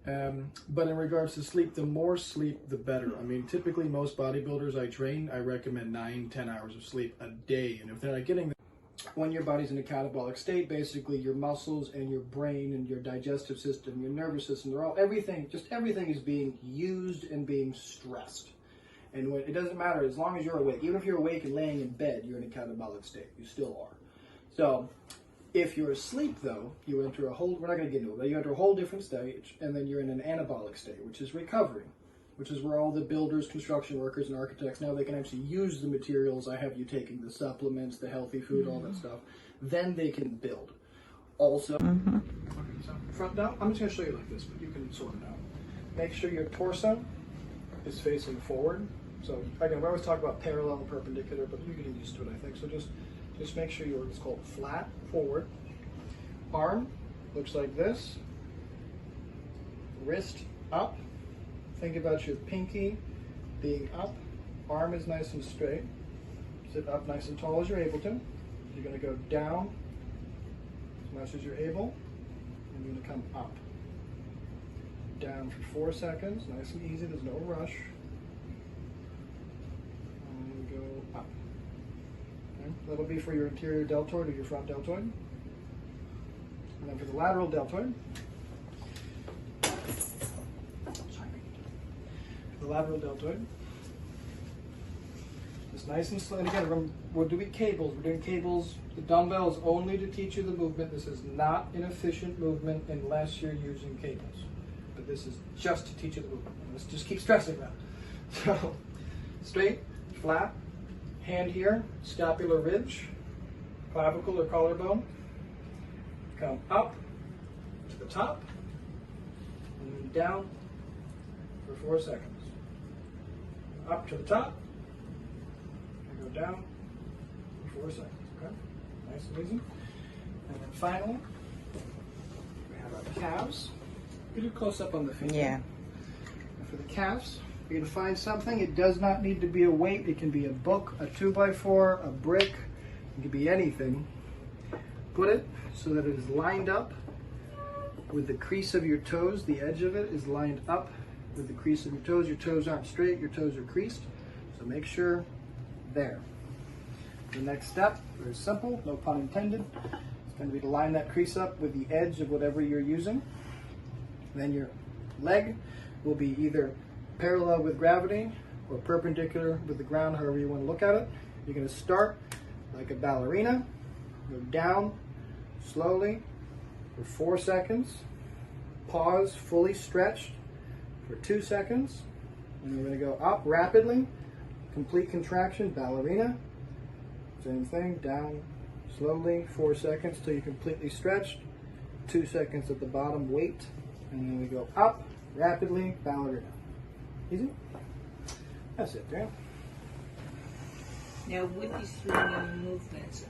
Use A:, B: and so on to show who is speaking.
A: But in regards to sleep, the more sleep, the better. I mean, typically most bodybuilders I train, I recommend 9-10 hours of sleep a day. And if they're not getting that, when your body's in a catabolic state, basically your muscles and your brain and your digestive system, your nervous system, they're all, everything is being used and being stressed. And when, it doesn't matter, as long as you're awake. Even if you're awake and laying in bed, you're in a catabolic state. You still are. So if you're asleep, though, you enter a whole, we're not going to get into it, but you enter a whole different stage, and then you're in an anabolic state, which is recovery, which is where all the builders, construction workers, and architects, now they can actually use the materials I have you taking, the supplements, the healthy food, all that stuff. Then they can build. Also, okay, so front down, I'm just going to show you like this, but you can sort it out. Make sure your torso is facing forward. So again, we always talk about parallel and perpendicular, but you're getting used to it, I think. So just make sure you're, it's called flat forward. Arm looks like this. Wrist up. Think about your pinky being up. Arm is nice and straight. Sit up nice and tall as you're able to. You're going to go down as much as you're able. And you're going to come up. Down for 4 seconds. Nice and easy. There's no rush. And go up. Okay. That'll be for your anterior deltoid or your front deltoid. And then for the lateral deltoid, the lateral deltoid. It's nice and slow. And again, remember, we're doing cables. We're doing cables. The dumbbell is only to teach you the movement. This is not an efficient movement unless you're using cables. But this is just to teach you the movement. Let's just keep stressing that. So, straight, flat, hand here, scapular ridge, clavicle or collarbone. Come up to the top, and then down for 4 seconds. Up to the top, and go down for 4 seconds, okay? Nice and easy. And then finally, we have our calves. We do close up on the feet.
B: Yeah.
A: And for the calves, you're going to find something. It does not need to be a weight. It can be a book, a 2x4, a brick. It can be anything. Put it so that it is lined up with the crease of your toes. The edge of it is lined up with the crease of your toes. Your toes aren't straight, your toes are creased. So make sure there. The next step, very simple, no pun intended. It's going to be to line that crease up with the edge of whatever you're using. Then your leg will be either parallel with gravity or perpendicular with the ground, however you want to look at it. You're going to start like a ballerina, go down slowly for 4 seconds, pause fully stretched for 2 seconds, and you're going to go up rapidly, complete contraction, ballerina, same thing, down slowly, 4 seconds till you're completely stretched, 2 seconds at the bottom, wait, and then we go up rapidly, ballerina. Easy? That's it, Dan.
B: Now with these 3 movements,